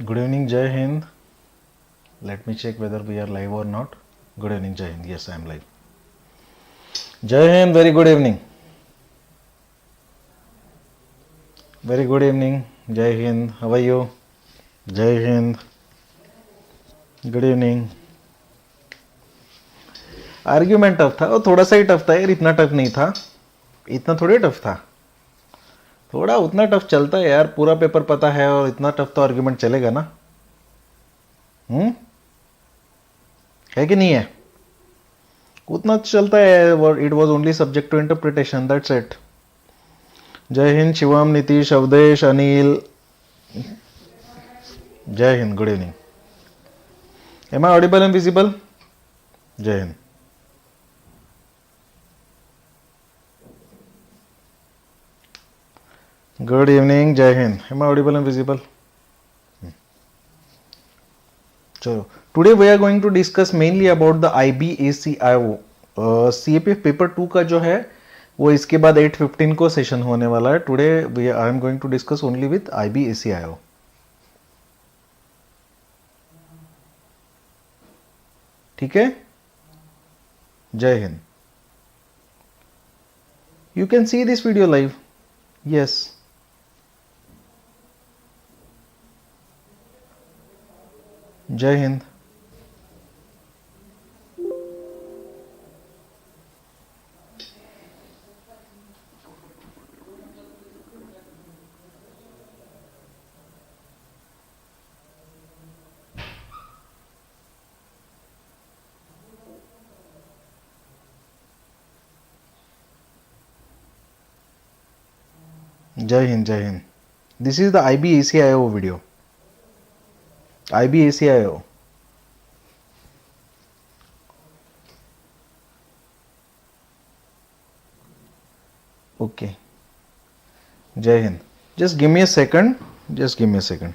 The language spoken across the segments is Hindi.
Good evening, Jai Hind. Let me check whether we are live or not. Good evening, Jai Hind. Yes, I am live. Jai Hind, very good evening. Very good evening, Jai Hind. How are you? Jai Hind. Good evening. Argument tough था, वो थोड़ा सा ही टफ था यार, इतना टफ नहीं था, इतना थोड़ी टफ था, थोड़ा उतना टफ चलता है यार, पूरा पेपर पता है और इतना टफ तो आर्ग्यूमेंट चलेगा ना। है कि नहीं है? उतना चलता है, it was only subject to interpretation, that's it. जय हिंद शिवम, नीतीश, अवधेश, अनिल, जय हिंद, good evening. Am I audible and visible? जय हिंद। Good evening, Jai Hind. Am I audible and visible? चलो, today we are going to discuss mainly about the IBACIO. CAPF paper 2 का जो है वो इसके बाद 8:15 को सेशन होने वाला है। Today I am going to discuss only with IBACIO। ठीक है, Jai Hind. You can see this video live? Yes. Jai Hind. जय हिंद, जय Hind. This is the IBACIO video. IBACIO। Okay, Jai Hind. Just give me a second, just give me a second.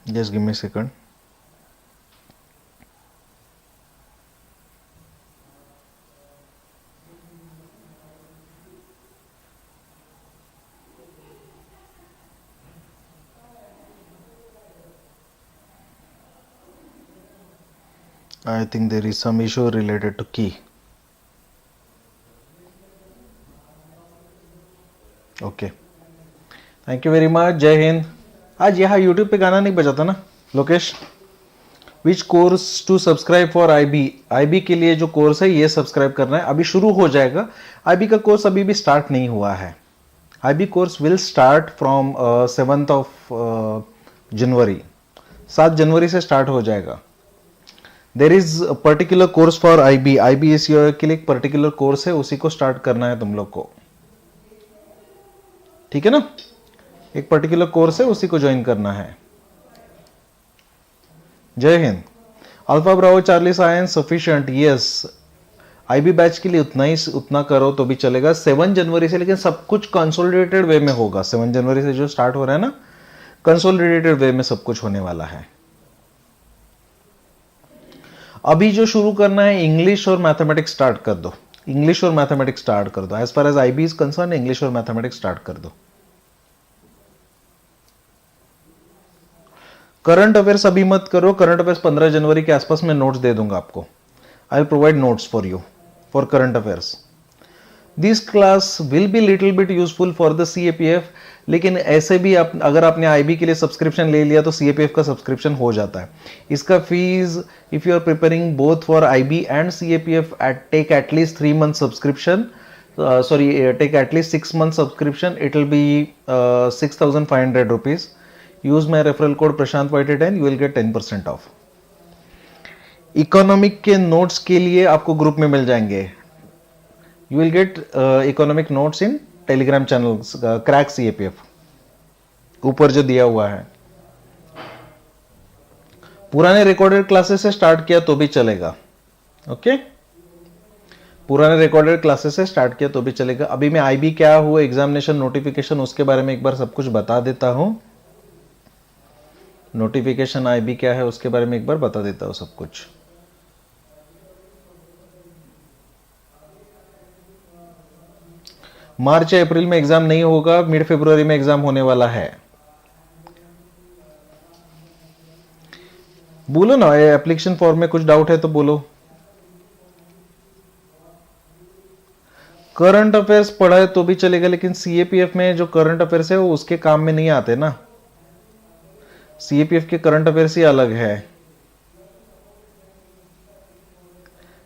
Just give me a second. I think there is some issue related to key. Okay. Thank you very much. जय हिंद। आज यहाँ YouTube पे गाना नहीं बजाता ना Lokesh? Which course to subscribe for IB के लिए जो कोर्स है ये सब्सक्राइब करना है, अभी शुरू हो जाएगा। IB का कोर्स अभी भी स्टार्ट नहीं हुआ है। IB course will start from 7th of जनवरी, 7 जनवरी से स्टार्ट हो जाएगा। There is particular course for IBACIO के लिए एक पर्टिकुलर कोर्स है, उसी को स्टार्ट करना है तुम लोग को। ठीक है ना? एक पर्टिकुलर कोर्स है, उसी को ज्वाइन करना है। Jai Hind. Alpha Bravo Charlie science sufficient, yes. IB batch के लिए उतना करो तो भी चलेगा 7 जनवरी से, लेकिन सब कुछ कंसोलिडेटेड वे में होगा। 7 जनवरी से जो स्टार्ट हो रहा है ना, कंसोलिडेटेड वे में सब कुछ होने वाला है। अभी जो शुरू करना है, इंग्लिश और मैथमेटिक्स स्टार्ट कर दो। इंग्लिश और मैथमेटिक्स स्टार्ट कर दो। As far as IB is concern, English और मैथमेटिक्स स्टार्ट कर दो। करंट अफेयर्स अभी मत करो। करंट अफेयर्स 15 जनवरी के आसपास में नोट्स दे दूंगा आपको। I will provide notes for you for current affairs. This class will be little bit useful for the CAPF, लेकिन ऐसे भी अगर आपने IB के लिए सब्सक्रिप्शन ले लिया तो CAPF का सब्सक्रिप्शन हो जाता है। इसका fees, if you are preparing both for IB and CAPF, take at least 3 month subscription, take at least 6 month subscription. It will be 6,500 rupees. Use my referral code Prashant YT10, you will get 10% off. Economic के नोट्स के लिए आपको ग्रुप में मिल जाएंगे। You will gate economic notes in Telegram channel crack CAPF, ऊपर जो दिया हुआ है। पुराने रिकॉर्डेड क्लासेस से स्टार्ट किया तो भी चलेगा। ओके, पुराने रिकॉर्डेड क्लासेस से स्टार्ट किया तो भी चलेगा। अभी मैं IB क्या हुआ, एग्जामिनेशन नोटिफिकेशन, उसके बारे में एक बार सब कुछ बता देता हूं। नोटिफिकेशन IB क्या है उसके बारे में एक बार बता देता हूं सब कुछ। मार्च या अप्रैल में एग्जाम नहीं होगा, मिड फरवरी में एग्जाम होने वाला है। बोलो ना, एप्लीकेशन फॉर्म में कुछ डाउट है तो बोलो। करंट अफेयर्स पढ़ा है तो भी चलेगा, लेकिन सीएपीएफ में जो करंट अफेयर्स है वो उसके काम में नहीं आते ना। सीएपीएफ के करंट अफेयर्स ही अलग है,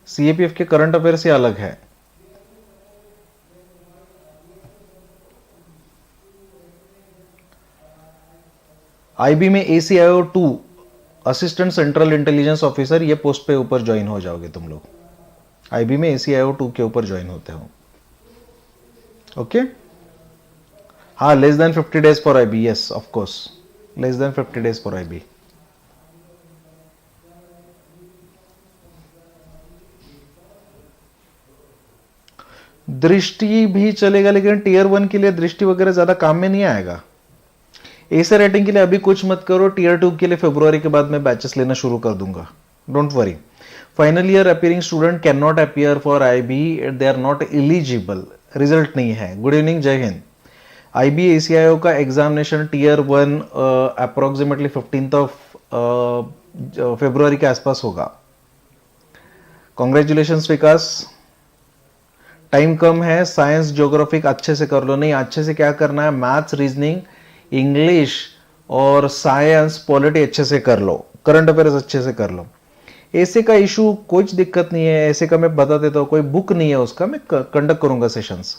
सीएपीएफ के करंट अफेयर्स ही अलग है। आईबी में ACIO 2 assistant central intelligence officer, ये पोस्ट पे ऊपर ज्वाइन हो जाओगे तुम लोग। आईबी में ACIO 2 के ऊपर ज्वाइन होते हो। ओके हाँ, less than 50 days for IB, yes of course, less than 50 days for IB. दृष्टि भी चलेगा, लेकिन टीयर 1 के लिए दृष्टि वगैरह ज्यादा काम में नहीं आएगा। एसे रेटिंग के लिए अभी कुछ मत करो, टीयर 2 के लिए फरवरी के बाद मैं बैचेस लेना शुरू कर दूंगा, don't worry. Final year appearing student can not appear for IB, they are not eligible, result नहीं है। गुड इवनिंग, जय हिंद। आईबी ACIO का एग्जामिनेशन टीयर 1 अप्रोक्सीमेटली 15 फरवरी के आसपास होगा। कॉन्ग्रेचुलेशन विकास। टाइम कम है, साइंस ज्योग्राफिक अच्छे से कर लो। नहीं, अच्छे से क्या करना है, मैथ्स, रीजनिंग, इंग्लिश और साइंस, पॉलिटी अच्छे से कर लो, करंट अफेयर्स अच्छे से कर लो। ऐसे का इशू कुछ दिक्कत नहीं है, ऐसे का मैं बता देता हूं, कोई बुक नहीं है उसका, मैं कंडक्ट करूंगा सेशंस।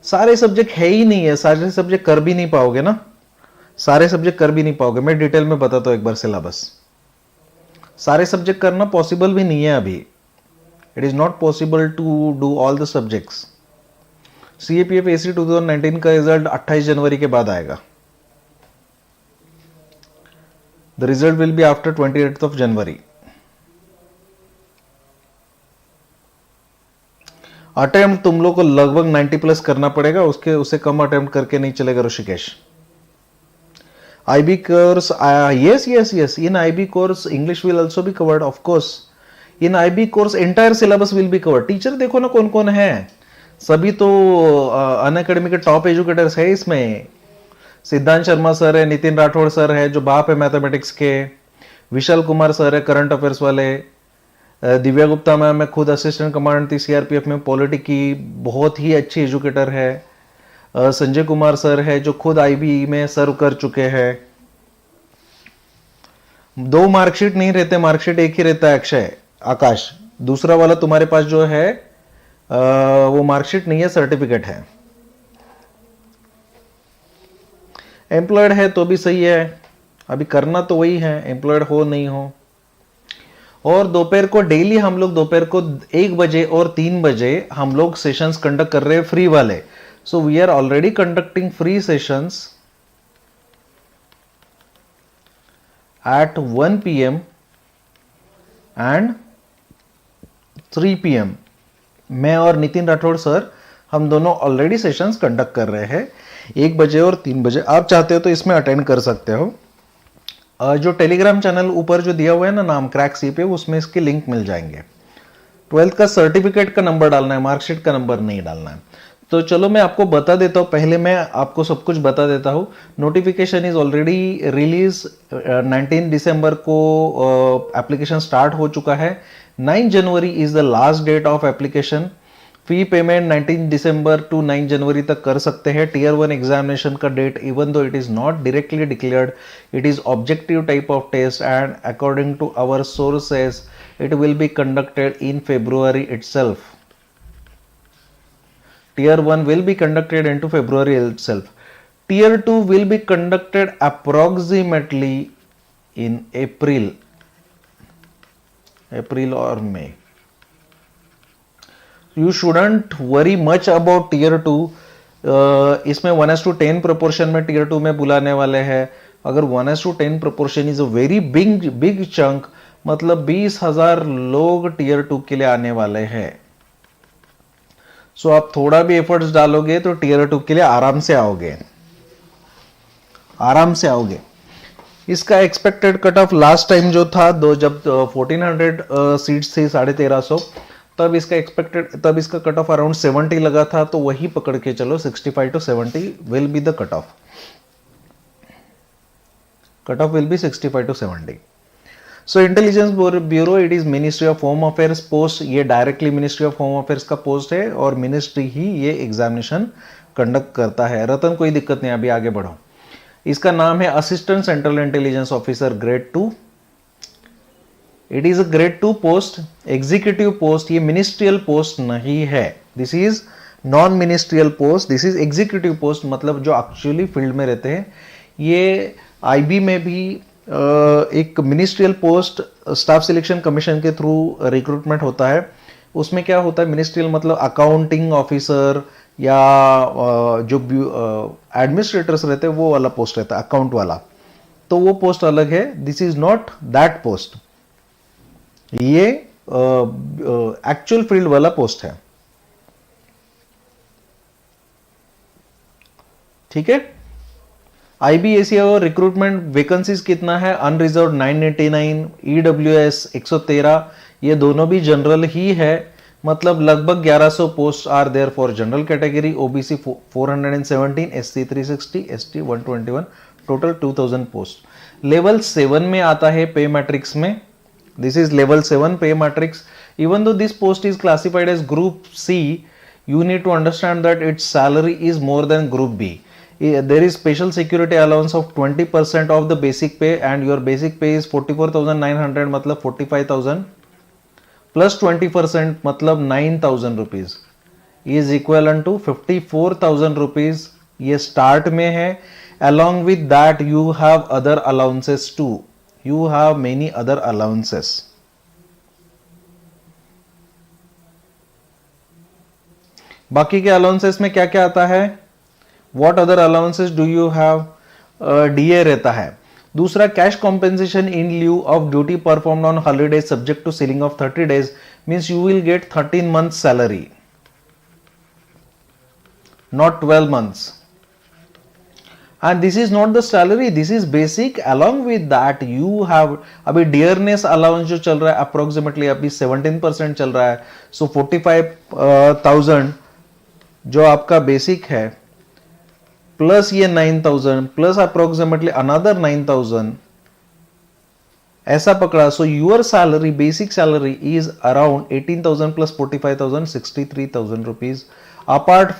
सारे सब्जेक्ट है ही नहीं है, सारे सब्जेक्ट कर भी नहीं पाओगे ना, सारे सब्जेक्ट कर भी नहीं पाओगे। मैं डिटेल में बताता हूं एक बार सिलेबस। सारे सब्जेक्ट करना पॉसिबल भी नहीं है अभी, it is not possible to do all the subjects. CAPF AC 2019 का रिजल्ट 28 जनवरी के बाद आएगा। The result will be after 28th of January. Attempt तुम लोग को लगभग 90 प्लस करना पड़ेगा, उससे कम अटेम्प्ट करके नहीं चलेगा Rishikesh. IB course, yes. In IB course, English will also be covered, of course. In IB course, entire syllabus will be covered. Teacher देखो ना कौन कौन है, सभी तो अनअकैडमी के टॉप एजुकेटर्स है इसमें। सिद्धांत शर्मा सर है, नितिन राठौड़ सर है जो बाप है मैथमेटिक्स के, विशाल कुमार सर है करंट अफेयर्स वाले, दिव्या गुप्ता मैम है, खुद असिस्टेंट कमांडेंट थी सीआरपीएफ में, पॉलिटी की बहुत ही अच्छी एजुकेटर है। संजय कुमार सर है जो खुद आईबी में सर्व कर चुके हैं। 2 मार्कशीट नहीं रहते, मार्कशीट एक ही रहता है अक्षय, आकाश। दूसरा वाला तुम्हारे पास जो है वो मार्कशीट नहीं है, सर्टिफिकेट है। एम्प्लॉयड है तो भी सही है, अभी करना तो वही है, एम्प्लॉयड हो नहीं हो। और दोपहर को डेली हम लोग दोपहर को 1 बजे और 3 बजे हम लोग सेशंस कंडक्ट कर रहे हैं फ्री वाले। So we are already conducting free sessions at 1 PM and 3 PM। मैं और नितिन राठौड़ सर हम दोनों ऑलरेडी सेशंस कंडक्ट कर रहे हैं 1 बजे और 3 बजे। आप चाहते हो तो इसमें अटेंड कर सकते हो। जो टेलीग्राम चैनल ऊपर जो दिया हुआ है ना नाम क्रैक सी पे, उसमें इसके लिंक मिल जाएंगे। 12th का सर्टिफिकेट का नंबर डालना है, मार्कशीट का नंबर नहीं डालना है। तो चलो मैं आपको बता देता हूँ, पहले मैं आपको सब कुछ बता देता हूँ। नोटिफिकेशन इज ऑलरेडी रिलीज, 19 दिसंबर को एप्लीकेशन स्टार्ट हो चुका है। 9 January is the last date of application. Fee payment 19 दिसंबर टू 9 जनवरी तक कर सकते हैं। टीयर 1 एग्जामिनेशन का date, even though it is not directly declared, it is objective type of test and according to our sources it will be conducted in February itself. Tier 1 will be conducted into February itself. Tier 2 will be conducted approximately in April or May. You shouldn't worry much about Tier 2. इसमें 1:10 proportion में Tier 2 में बुलाने वाले हैं। अगर 1:10 proportion is a very big chunk, मतलब 20,000 लोग टीयर 2 के लिए आने वाले हैं। सो आप थोड़ा भी एफर्ट्स डालोगे तो टीयर 2 के लिए आराम से आओगे, आराम से आओगे। इसका expected cut of last time जो था जब 1400 सीट्स थी 1350, तब इसका कट ऑफ अराउंड 70 लगा था, तो वही पकड़ के चलो 65 to 70 will be the cut off will be 65 to 70. So intelligence bureau it is ministry of home affairs post, ये directly ministry of home affairs का पोस्ट है और मिनिस्ट्री ही ये एग्जामिनेशन कंडक्ट करता है. रतन कोई दिक्कत नहीं, अभी आगे बढ़ो. इसका नाम है assistant central intelligence officer grade 2. It is a grade 2 post, executive post. ये मिनिस्ट्रियल पोस्ट नहीं है, this is non ministerial post, this is executive post, मतलब जो एक्चुअली फील्ड में रहते हैं. ये आईबी में भी एक ministerial post staff selection commission के थ्रू रिक्रूटमेंट होता है. उसमें क्या होता है, मिनिस्ट्रियल मतलब अकाउंटिंग ऑफिसर या जो एडमिनिस्ट्रेटर्स रहते हैं वो वाला पोस्ट रहता है, अकाउंट वाला, तो वो पोस्ट अलग है. This is not that post, ये एक्चुअल फील्ड वाला पोस्ट है. ठीक है. आईबीएससी और रिक्रूटमेंट वैकेंसीज कितना है, अनरिजर्व 989, ईडब्ल्यूएस 113, ये दोनों भी जनरल ही है, मतलब लगभग 1100 post are there for general category. OBC 417, SC 360, ST 121, total 2000 post. Level 7 में आता है पे मैट्रिक्स में. दिस इज लेवल 7 पे matrix. Even though this post is classified as group C, you need to understand that its salary is more than group B. There is special security allowance of 20% of the basic pay, and your basic pay is 44,900, मतलब 45,000 plus 20% मतलब 9,000 rupees is equivalent to 54,000 rupees. ये start में है. Along with that you have other allowances too. You have many other allowances. बाकी के अलाउंसेस में क्या क्या आता है, what other allowances do you have, DA रहता है. दूसरा, cash compensation in lieu of duty performed on holidays subject to ceiling of 30 days, means you will get 13 months salary, not 12 months. And this is not the salary, this is basic. Along with that you have, अभी डियरनेस अलाउंस जो चल रहा है अप्रोक्सीमेटली अभी 17% चल रहा है. सो 45,000 जो आपका बेसिक है, प्लस ये 9,000 प्लस अप्रोक्सीमेटली अनदर 9,000, ऐसा पकड़ा. So your salary, basic salary is around 18,000 plus 45,000, 63,000 rupees. Apart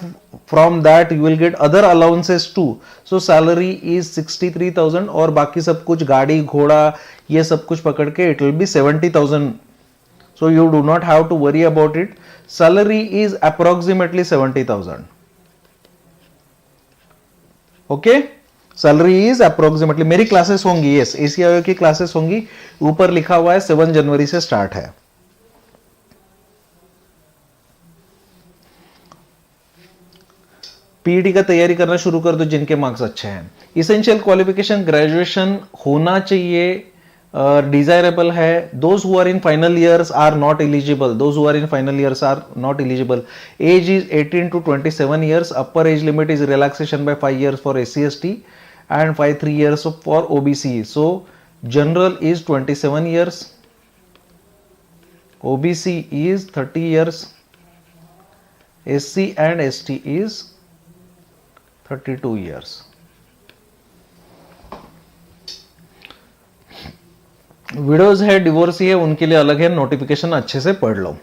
from that you will get other allowances too. So salary is 63,000 और बाकी सब कुछ गाड़ी घोड़ा ये सब कुछ पकड़ के it will be 70,000. So you do not have to worry about it. Salary is approximately 70,000. Okay? Salary is approximately. मेरी क्लासेस होंगी, yes, ACIO की क्लासेस होंगी. ऊपर लिखा हुआ है 7 जनवरी से स्टार्ट है. पीईटी का तैयारी करना शुरू कर दो जिनके मार्क्स अच्छे हैं. इसेंशियल क्वालिफिकेशन ग्रेजुएशन होना चाहिए, डिजायरेबल है. Those who are in final years are not eligible. Those who are in final years are not eligible. Age is 18 to 27 years. Upper age limit is relaxation by 5 years for SC/ST and 3 years for OBC. So general is 27 years, OBC is 30 years, SC and ST is 32 years. Widows है, डिवोर्सी है, उनके लिए अलग है. नोटिफिकेशन अच्छे से पढ़ लो.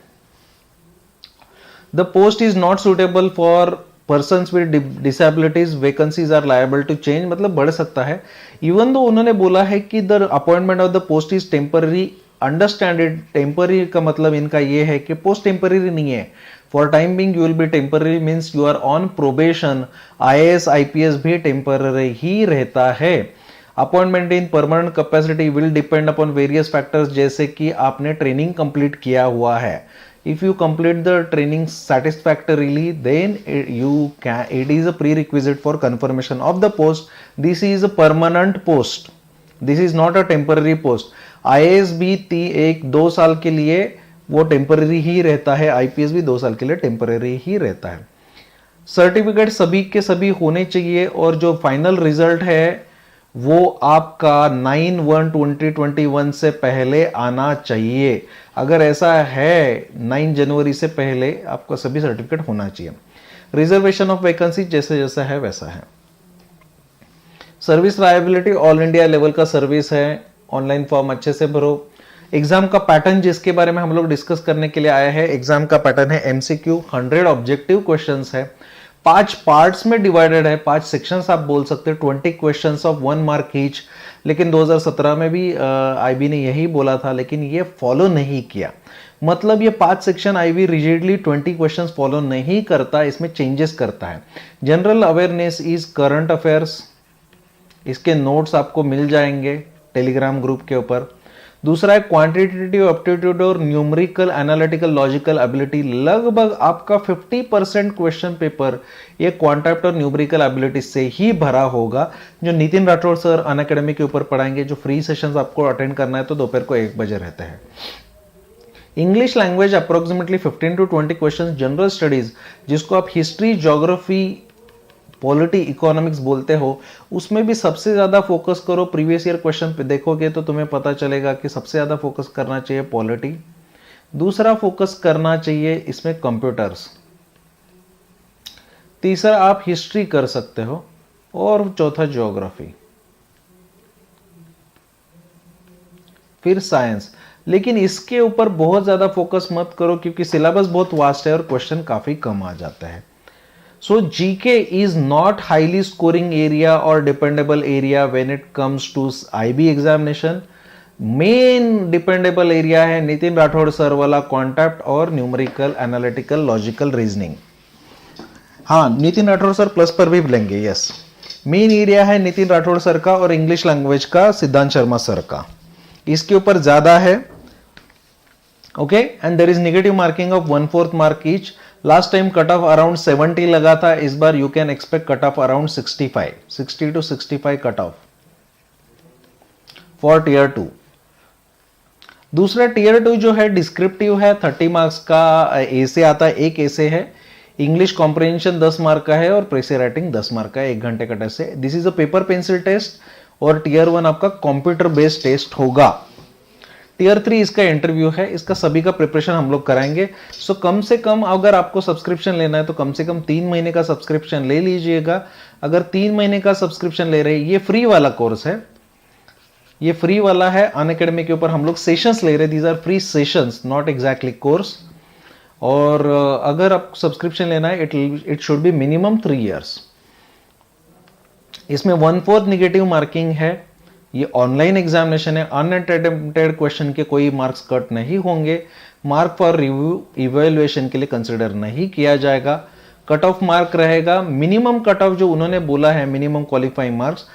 The post is not suitable for persons with disabilities, vacancies are liable to change, मतलब बढ़ सकता है. इवन दो उन्होंने बोला है कि the appointment of the post is temporary. Understand it. Temporary का मतलब इनका ये है कि पोस्ट टेम्पररी नहीं है. For time being you will be temporary, means you are on probation. IAS IPS भी temporary ही रहता है. Appointment in permanent capacity will depend upon various factors, जैसे कि आपने ट्रेनिंग कंप्लीट किया हुआ है. If you complete the training satisfactorily, then it is a prerequisite for confirmation of the post. This is a permanent post, this is not a temporary post. IAS भी 1-2 साल के लिए वो टेम्पररी ही रहता है. आईपीएस भी 2 साल के लिए टेम्पररी ही रहता है. सर्टिफिकेट सभी के सभी होने चाहिए, और जो फाइनल रिजल्ट है वो आपका 9/1/2021 से पहले आना चाहिए। अगर ऐसा है 9 जनवरी से पहले आपका सभी सर्टिफिकेट होना चाहिए। रिजर्वेशन ऑफ वैकेंसी जैसे जैसा है वैसा है। Service liability all India level का सर्विस है, ऑनलाइन फॉर्म अच्छे से भरो। एग्जाम का पैटर्न जिसके बारे में हम लोग डिस्कस करने के लिए आए हैं, एग्जाम का पैटर्न है एमसीक्यू, 100 ऑब्जेक्टिव क्वेश्चंस है, 5 पार्ट्स में डिवाइडेड है, 5 सेक्शंस आप बोल सकते हैं, 20 क्वेश्चंस ऑफ 1 मार्क ईच। लेकिन 2017 में भी आईबी ने यही बोला था, लेकिन ये फॉलो नहीं किया। मतलब ये 5 section IB rigidly 20 questions follow नहीं करता, इसमें चेंजेस करता है। General awareness is current affairs, इसके नोट्स आपको मिल जाएंगे टेलीग्राम ग्रुप के ऊपर। दूसरा है क्वांटिटेटिव एप्टीट्यूड और न्यूमेरिकल एनालिटिकल लॉजिकल एबिलिटी। लगभग आपका 50% क्वेश्चन पेपर ये क्वांटिटेटिव और न्यूमेरिकल एबिलिटी से ही भरा होगा, जो नितिन राठौर सर अनअकैडमी के ऊपर पढ़ाएंगे। जो फ्री सेशंस आपको अटेंड करना है तो दोपहर को 1 बजे रहते हैं। English language approximately 15 to 20 question. General studies जिसको आप हिस्ट्री, ज्योग्राफी, पॉलिटी, इकोनॉमिक्स बोलते हो, उसमें भी सबसे ज्यादा फोकस करो। प्रीवियस ईयर क्वेश्चन पे देखोगे तो तुम्हें पता चलेगा कि सबसे ज्यादा फोकस करना चाहिए पॉलिटी, दूसरा फोकस करना चाहिए इसमें कंप्यूटर्स, तीसरा आप हिस्ट्री कर सकते हो, और चौथा ज्योग्राफी, फिर साइंस। लेकिन इसके ऊपर बहुत ज्यादा फोकस मत करो क्योंकि सिलेबस बहुत वास्ट है और क्वेश्चन काफी कम आ जाते हैं। So GK is not highly scoring area or dependable area when it comes to IB examination. Main dependable area है नितिन राठौड़ सर वाला कॉन्टेप्ट और न्यूमेरिकल एनालिटिकल लॉजिकल रीजनिंग। हाँ, नितिन राठौड़ सर प्लस पर भी लेंगे, यस। मेन एरिया है नितिन राठौड़ सर का और इंग्लिश लैंग्वेज का सिद्धांत शर्मा सर का, इसके ऊपर ज्यादा है। Okay, and there is negative marking of 1/4 mark each. Last time cut off around 70 लगा था, इस बार you can expect cut off around 65, 60 to 65 cut off for tier 2। दूसरा टीयर 2 जो है डिस्क्रिप्टिव है, 30 मार्क्स का ऐसे आता है, एक ऐसे है। इंग्लिश कॉम्प्रिहेंशन 10 मार्क का है और प्रेसी राइटिंग 10 मार्क का है, 1 घंटे का टेस्ट है। This is a paper pencil test और टीयर 1 आपका कंप्यूटर बेस्ड टेस्ट होगा। टीयर 3 इसका इंटरव्यू है, इसका सभी का प्रिपरेशन हम लोग कराएंगे। सो कम से कम अगर आपको सब्सक्रिप्शन लेना है तो कम से कम 3 महीने का सब्सक्रिप्शन ले लीजिएगा। अगर 3 महीने का सब्सक्रिप्शन ले रहे हैं, ये फ्री वाला कोर्स है, ये फ्री वाला है। अनअकैडमी के ऊपर हम लोग सेशंस ले रहे हैं, these are free sessions, not exactly course. और अगर आप सब्सक्रिप्शन लेना है it should be minimum 3 years। इसमें 1/4 नेगेटिव मार्किंग है, ये ऑनलाइन एग्जामिनेशन है, अनअटेम्प्टेड क्वेश्चन के कोई मार्क्स कट नहीं होंगे, मार्क फॉर रिव्यू इवेल्युएशन के लिए कंसिडर नहीं किया जाएगा। कट ऑफ मार्क रहेगा मिनिमम कट ऑफ जो उन्होंने बोला है, मिनिमम क्वालिफाइंग मार्क्स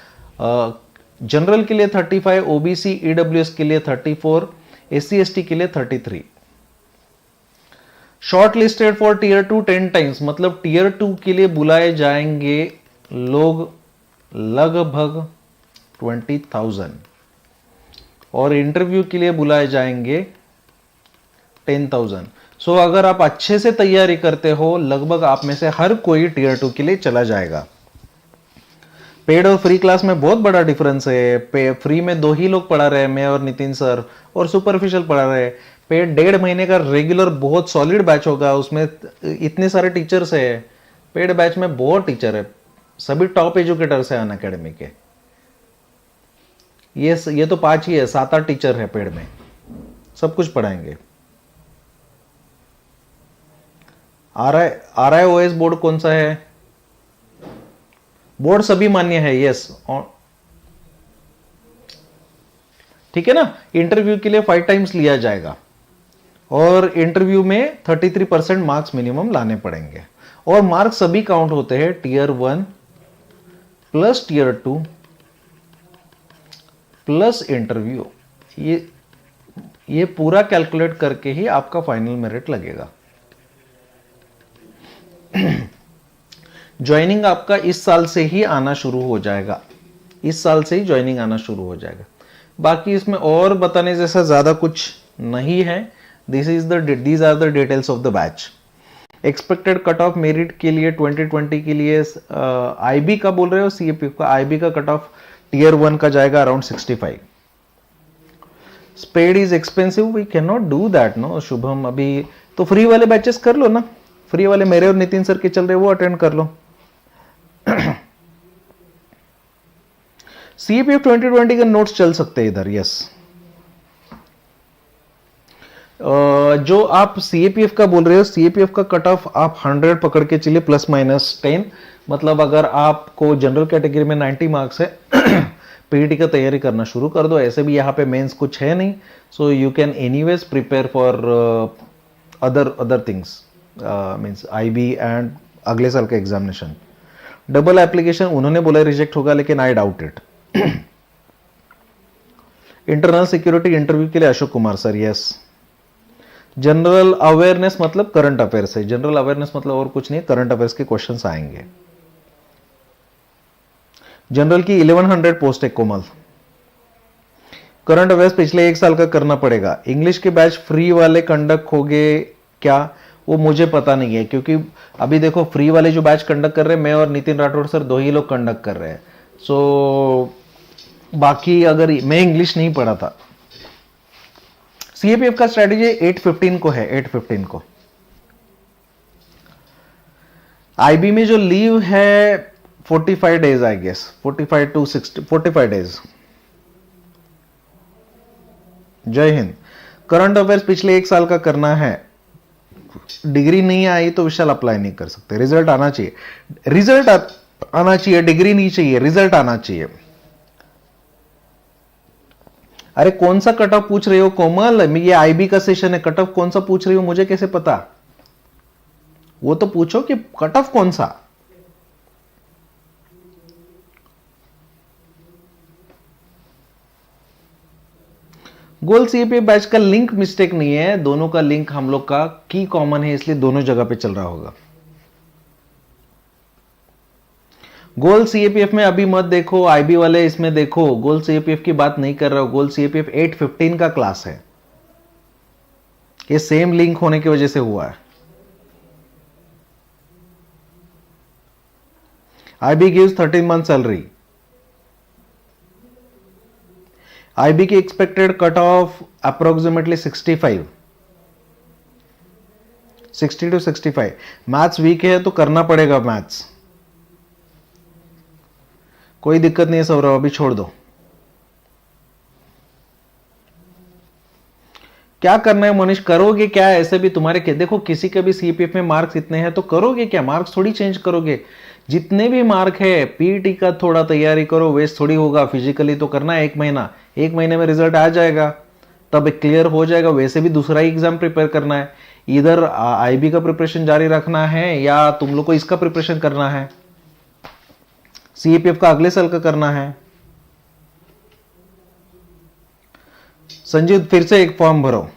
जनरल के लिए 35, ओबीसी ईडब्ल्यूएस के लिए 34, एससी एसटी के लिए 33। Short listed for tier 2 10 times, मतलब टीयर 2 के लिए बुलाए जाएंगे लोग लगभग 20,000 और इंटरव्यू के लिए बुलाए जाएंगे 10,000। सो अगर आप अच्छे से तैयारी करते हो, लगभग आप में से हर कोई टीयर 2 के लिए चला जाएगा। पेड और फ्री क्लास में बहुत बड़ा डिफरेंस है। फ्री में 2 ही लोग पढ़ा रहे हैं, मैं और नितिन सर, और सुपरफिशियल पढ़ा रहे हैं। पेड 1.5 महीने का रेगुलर बहुत सॉलिड बैच होगा, उसमें इतने सारे टीचर्स है। पेड बैच में बहुत टीचर है, सभी टॉप एजुकेटर्स है अनअकैडमी के। ये तो 5 ही है, 7-8 टीचर है पेड में, सब कुछ पढ़ाएंगे। RIOS बोर्ड कौन सा है? बोर्ड सभी मान्य है, यस, ठीक है ना। इंटरव्यू के लिए 5 टाइम्स लिया जाएगा और इंटरव्यू में 33% मार्क्स मिनिमम लाने पड़ेंगे और मार्क्स सभी काउंट होते हैं, tier 1 plus tier 2 plus interview. ये पूरा कैलकुलेट करके ही आपका फाइनल मेरिट लगेगा। ज्वाइनिंग आपका इस साल से ही आना शुरू हो जाएगा, इस साल से ही ज्वाइनिंग आना शुरू हो जाएगा। बाकी इसमें और बताने जैसा ज्यादा कुछ नहीं है। These are the details of the batch. Expected cut off merit के लिए 2020 के लिए आईबी का बोल रहे हो, सीएपी का आईबी का कट ऑफ टीयर 1 का जाएगा around 65। Spade is expensive, we can not do that no Shubham. अभी तो फ्री वाले बैचेस कर लो ना, फ्री वाले मेरे और नितिन सर के चल रहे वो अटेंड कर लो। सीपीएफ 2020 के नोट्स चल सकते हैं इधर, यस। जो आप सीएपीएफ का बोल रहे हो, सीएपीएफ का कट ऑफ आप 100 पकड़ के चलिए +-10। मतलब अगर आपको जनरल कैटेगरी में 90 मार्क्स है पीईटी का तैयारी करना शुरू कर दो। ऐसे भी यहाँ पे मेंस कुछ है नहीं, so you can anyways prepare for other things, means IB and अगले साल का एग्जामिनेशन। डबल एप्लीकेशन उन्होंने बोला रिजेक्ट होगा, लेकिन I doubt it. Internal security interview के लिए Ashok Kumar sir, yes. General awareness मतलब करंट अफेयर्स है, जनरल अवेयरनेस मतलब और कुछ नहीं, करंट अफेयर्स के क्वेश्चंस आएंगे। जनरल की 1100 पोस्ट है कोमल। करंट अफेयर्स पिछले 1 साल का करना पड़ेगा। इंग्लिश के बैच फ्री वाले कंडक्ट होंगे क्या, वो मुझे पता नहीं है, क्योंकि अभी देखो फ्री वाले जो बैच कंडक्ट कर रहे हैं, मैं और नितिन राठौड़ सर 2 ही लोग कंडक्ट कर रहे हैं। सो बाकी अगर मैं इंग्लिश नहीं पढ़ा था। सीएपीएफ का स्ट्रेटेजी 8-15 को है, 8-15 को। आईबी में जो लीव है 45 days I guess, 45 to 60, 45 days. जय हिंद। करंट अफेयर्स पिछले 1 साल का करना है। डिग्री नहीं आई तो विशाल अप्लाई नहीं कर सकते। रिजल्ट आना चाहिए, रिजल्ट आना चाहिए, डिग्री नहीं चाहिए, रिजल्ट आना चाहिए। अरे कौन सा कट ऑफ पूछ रहे हो कोमल, ये आईबी का सेशन है, कट ऑफ कौन सा पूछ रही हो मुझे कैसे पता? वो तो पूछो कि कट ऑफ कौन सा। गोल सीएपीएफ बैच का लिंक मिस्टेक नहीं है, दोनों का लिंक हम लोग का की कॉमन है, इसलिए दोनों जगह पे चल रहा होगा। गोल सीएपीएफ में अभी मत देखो, आईबी वाले इसमें देखो। गोल सीएपीएफ की बात नहीं कर रहा हूं, गोल सीएपीएफ 8-15 का क्लास है, ये सेम लिंक होने की वजह से हुआ है। IB gives 13 month salary. IB की expected cut off approximately 65, 60 to 65। Maths weak है तो करना पड़ेगा मैथ्स, कोई दिक्कत नहीं है सौरभ, अभी छोड़ दो। क्या करना है मनीष, करोगे क्या? ऐसे भी तुम्हारे देखो किसी के भी सीपीएफ में मार्क्स इतने हैं तो करोगे क्या? मार्क्स थोड़ी चेंज करोगे। जितने भी मार्क है पीईटी का थोड़ा तैयारी करो, वेस्ट थोड़ी होगा। फिजिकली तो करना है 1 महीना, 1 महीने में रिजल्ट आ जाएगा, तब क्लियर हो जाएगा। वैसे भी दूसरा ही एग्जाम प्रिपेयर करना है, इधर आईबी का प्रिपरेशन जारी रखना है या तुम लोग को इसका प्रिपरेशन करना है, सीएपीएफ का अगले साल का करना है। संजीव फिर से एक फॉर्म भरो।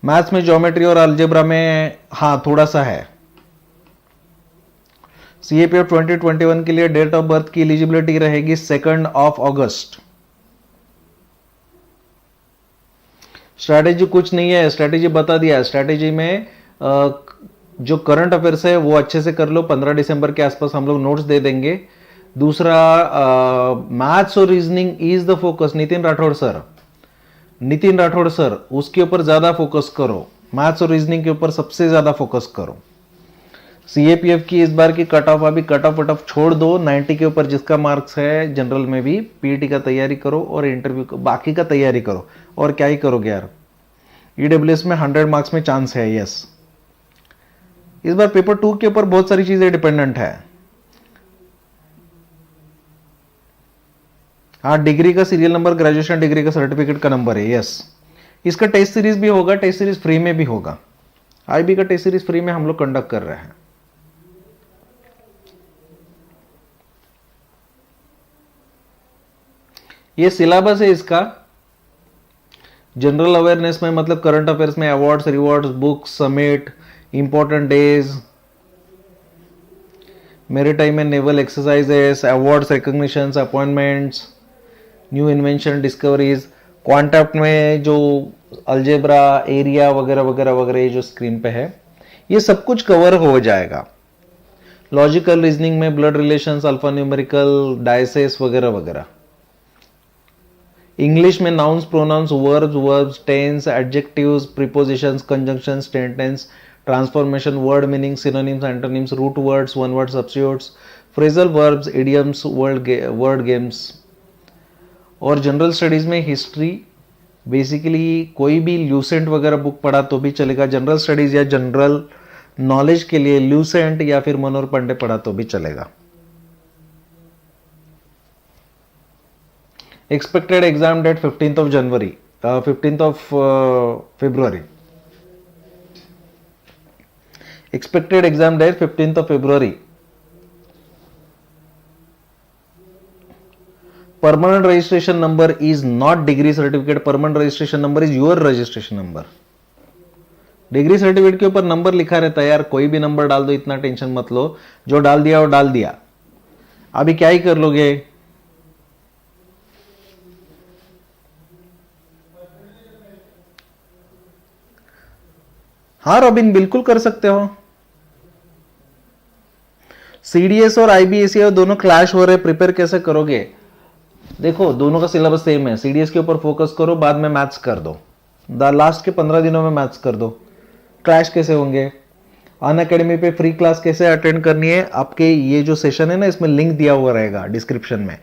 मैथ्स में ज्योमेट्री और अलजेब्रा में हाँ थोड़ा सा है। सीएपीएफ 2021 के लिए डेट ऑफ बर्थ की एलिजिबिलिटी रहेगी 2 अगस्त। स्ट्रैटेजी कुछ नहीं है, स्ट्रैटेजी बता दिया। स्ट्रैटेजी में जो करंट अफेयर्स है वो अच्छे से कर लो, 15 दिसंबर के आसपास हम लोग नोट्स दे देंगे। दूसरा मैथ्स और reasoning is the focus. Nitin Rathore sir उसके ऊपर ज्यादा फोकस करो, मैथ्स और रीजनिंग के ऊपर सबसे ज्यादा फोकस करो। सीएपीएफ की इस बार की कट ऑफ, अभी कट ऑफ छोड़ दो, 90 के ऊपर जिसका मार्क्स है जनरल में भी पीईटी का तैयारी करो और इंटरव्यू बाकी का तैयारी करो। और क्या ही करोगे यार, ईडब्ल्यूएस में 100 मार्क्स में चांस है, यस। इस बार पेपर 2 के ऊपर बहुत सारी चीजें डिपेंडेंट है। हाँ, डिग्री का सीरियल नंबर, ग्रेजुएशन डिग्री का सर्टिफिकेट का नंबर है, यस। इसका टेस्ट सीरीज भी होगा, टेस्ट सीरीज फ्री में भी होगा। आईबी का टेस्ट सीरीज फ्री में हम लोग कंडक्ट कर रहे हैं। ये सिलेबस है इसका। जनरल अवेयरनेस में मतलब करंट अफेयर्स में awards, rewards, books, summit, important days, maritime and naval exercises, awards, recognitions, appointments, new invention, discoveries, quantum में जो अलजेब्रा, एरिया वगैरह वगैरह वगैरह, ये जो स्क्रीन पे है ये सब कुछ कवर हो जाएगा। लॉजिकल रीजनिंग में blood relations, alpha numerical, dices वगैरह वगैरह। इंग्लिश में nouns, pronouns, verbs, tense, adjectives, prepositions, conjunctions, tense, transformation, word meaning, synonyms, antonyms, root words, one word substitutes, phrasal verbs, idioms, word games. और जनरल स्टडीज में हिस्ट्री, बेसिकली कोई भी ल्यूसेंट वगैरह बुक पढ़ा तो भी चलेगा। जनरल स्टडीज या जनरल नॉलेज के लिए ल्यूसेंट या फिर मनोहर पांडे पढ़ा तो भी चलेगा। Expected exam date 15th of January, 15th of February. Expected exam date 15th of February. Permanent registration number is not degree certificate. Permanent registration number is your registration number. Degree certificate के ऊपर नंबर लिखा रहता है यार, कोई भी नंबर डाल दो, इतना टेंशन मत लो, जो डाल दिया वो डाल दिया। अभी क्या ही कर लोगे? हाँ रॉबिन, बिल्कुल कर सकते हो। सीडीएस और आईबीएसई दोनों क्लैश हो रहे, प्रिपेयर कैसे करोगे? देखो दोनों का सिलेबस सेम है। सीडीएस के ऊपर फोकस करो, बाद में मैथ्स कर दो, लास्ट के 15 दिनों में मैथ्स कर दो। क्लैश कैसे होंगे? अनअकैडमी पे फ्री क्लास कैसे अटेंड करनी है, आपके ये जो सेशन है ना, इसमें लिंक दिया हुआ रहेगा डिस्क्रिप्शन में,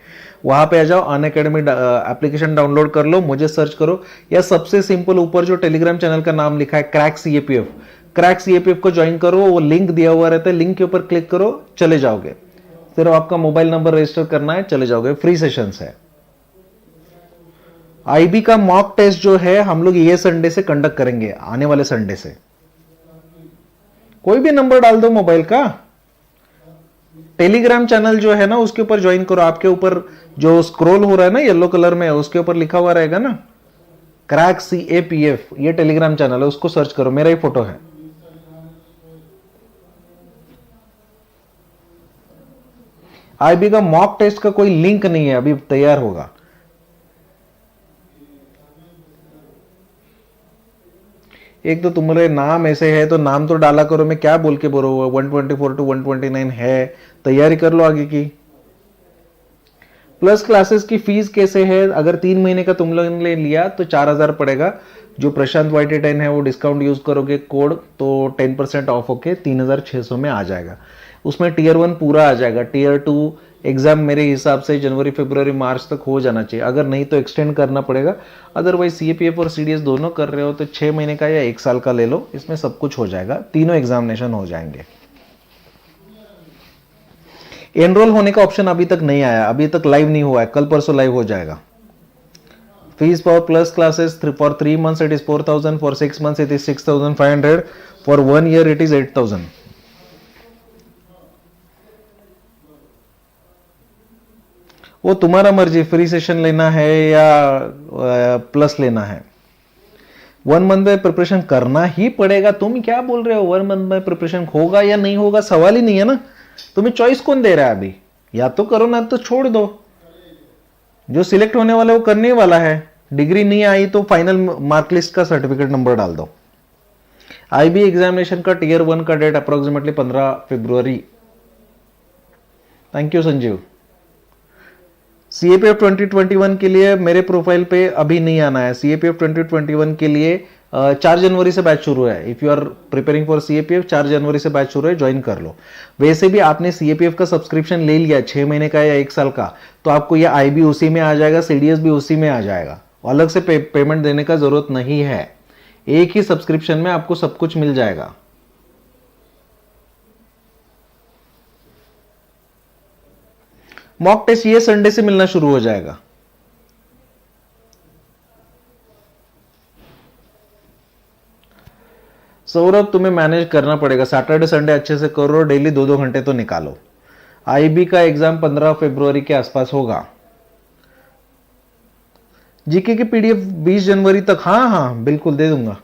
वहां पे आ जाओ, अनअकैडमी एप्लीकेशन डाउनलोड कर लो, मुझे सर्च करो, या सबसे सिंपल ऊपर जो टेलीग्राम चैनल का नाम लिखा है क्रैक सीएपीएफ, क्रैक सीएपीएफ को ज्वाइन करो, वो लिंक दिया हुआ रहता है, लिंक के ऊपर क्लिक करो, चले जाओगे। सिर्फ आपका मोबाइल नंबर रजिस्टर करना है, चले जाओगे, फ्री सेशंस है। आईबी का मॉक टेस्ट जो है हम लोग ये संडे से कंडक्ट करेंगे, आने वाले संडे से। कोई भी नंबर डाल दो मोबाइल का, टेलीग्राम चैनल जो है ना उसके ऊपर ज्वाइन करो, आपके ऊपर जो स्क्रॉल हो रहा है ना येलो कलर में, उसके ऊपर लिखा हुआ रहेगा ना क्रैक सीएपीएफ, ये टेलीग्राम चैनल है, उसको सर्च करो, मेरा ही फोटो है। आईबी का मॉक टेस्ट का कोई लिंक नहीं है, अभी तैयार होगा। एक तो तुम्हारे नाम ऐसे है तो नाम तो डाला करो, मैं क्या बोल के बोलो, 124 to 129 है, तैयारी कर लो आगे की। प्लस क्लासेस की फीस कैसे है? अगर 3 महीने का तुम लोगों ने लिया तो 4000 पड़ेगा। जो प्रशांत वाईटी 10 है वो डिस्काउंट यूज करोगे कोड तो 10% ऑफ होके 3600 में आ जाएगा। उसमें टीयर 1 पूरा आ जाएगा, टीयर 2 एग्जाम मेरे हिसाब से जनवरी फरवरी मार्च तक हो जाना चाहिए, अगर नहीं तो एक्सटेंड करना पड़ेगा। अदरवाइज सीएपीएफ और सीडीएस दोनों कर रहे हो तो 6 महीने का या 1 साल का ले लो, इसमें सब कुछ हो जाएगा, तीनों एग्जामिनेशन हो जाएंगे। एनरोल होने का ऑप्शन अभी तक नहीं आया, अभी तक लाइव नहीं हुआ है, कल परसों लाइव हो जाएगा। Fees for plus classes for 3 months it is 4000, for 6 months it is 6500, for 1 year it is 8000। वो तुम्हारा मर्जी, फ्री सेशन लेना है या प्लस लेना है। 1 month में प्रिपरेशन करना ही पड़ेगा। तुम क्या बोल रहे हो 1 month में प्रिपरेशन होगा या नहीं होगा, सवाल ही नहीं है ना। तुम्हें चॉइस कौन दे रहा है अभी? या तो करो ना तो छोड़ दो। जो सिलेक्ट होने वाला है वो करने वाला है। डिग्री नहीं आई तो फाइनल मार्क लिस्ट का सर्टिफिकेट नंबर डाल दो। आईबी एग्जामिनेशन का टीयर 1 का डेट अप्रोक्सीमेटली 15 फरवरी। Thank you Sanjeev. सीएपीएफ 2021 के लिए मेरे प्रोफाइल पे अभी नहीं आना है। सीएपीएफ 2021 के लिए 4 जनवरी से बैच शुरू है। If you are preparing for CAPF 4 जनवरी से बैच शुरू है, ज्वाइन कर लो। वैसे भी आपने सीएपीएफ का सब्सक्रिप्शन ले लिया 6 महीने का या 1 साल का, तो आपको ये आईबी उसी में आ जाएगा, सीडीएस भी उसी में आ जाएगा, अलग से पेमेंट देने का जरूरत नहीं है। एक ही सब्सक्रिप्शन में आपको सब कुछ मिल जाएगा। मॉक टेस्ट ये संडे से मिलना शुरू हो जाएगा। सौरभ तुम्हें मैनेज करना पड़ेगा, सैटरडे संडे अच्छे से करो, डेली 2-2 घंटे तो निकालो। आईबी का एग्जाम 15 फरवरी के आसपास होगा। जीके की पीडीएफ 20 जनवरी तक, हाँ हाँ बिल्कुल दे दूंगा।